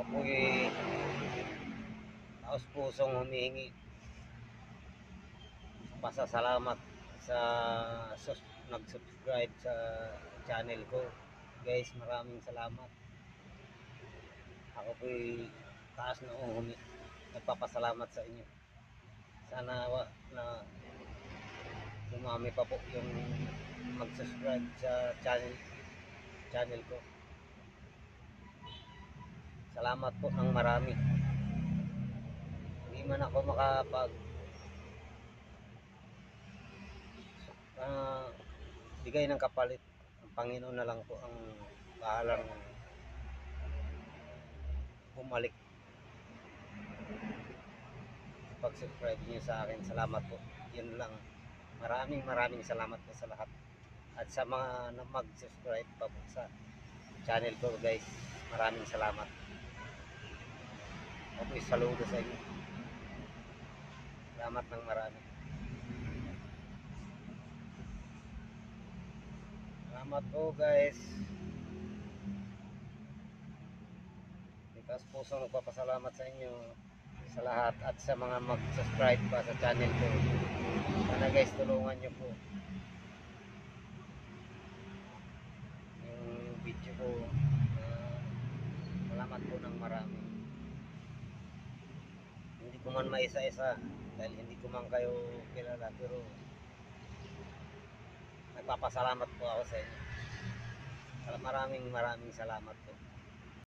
po'y taos pusong humihingi pasasalamat sa nag-subscribe sa channel ko. Guys, maraming salamat. Ako po'y taas na nagpapasalamat sa inyo. Sana na dumami pa po yung mag-subscribe sa channel ko. Salamat po ng marami. Hindi man ako bigay ng kapalit. Ang Panginoon na lang po ang bahalang bumalik pag-subscribe niyo sa akin. Salamat po. Yun lang. Maraming salamat po sa lahat. At sa mga mag-subscribe pa po sa channel ko, guys, maraming salamat. Ako saludo sa inyo. Salamat ng marami. Salamat po, guys. Tikas puso nagpapasalamat sa inyo sa lahat at sa mga mag-subscribe pa sa channel ko. Sana guys, tulungan nyo po yung video ko. Salamat po ng marami. Hindi ko man maisa-isa dahil hindi ko man kayo kilala, pero nagpapasalamat po ako sa inyo. Maraming salamat po.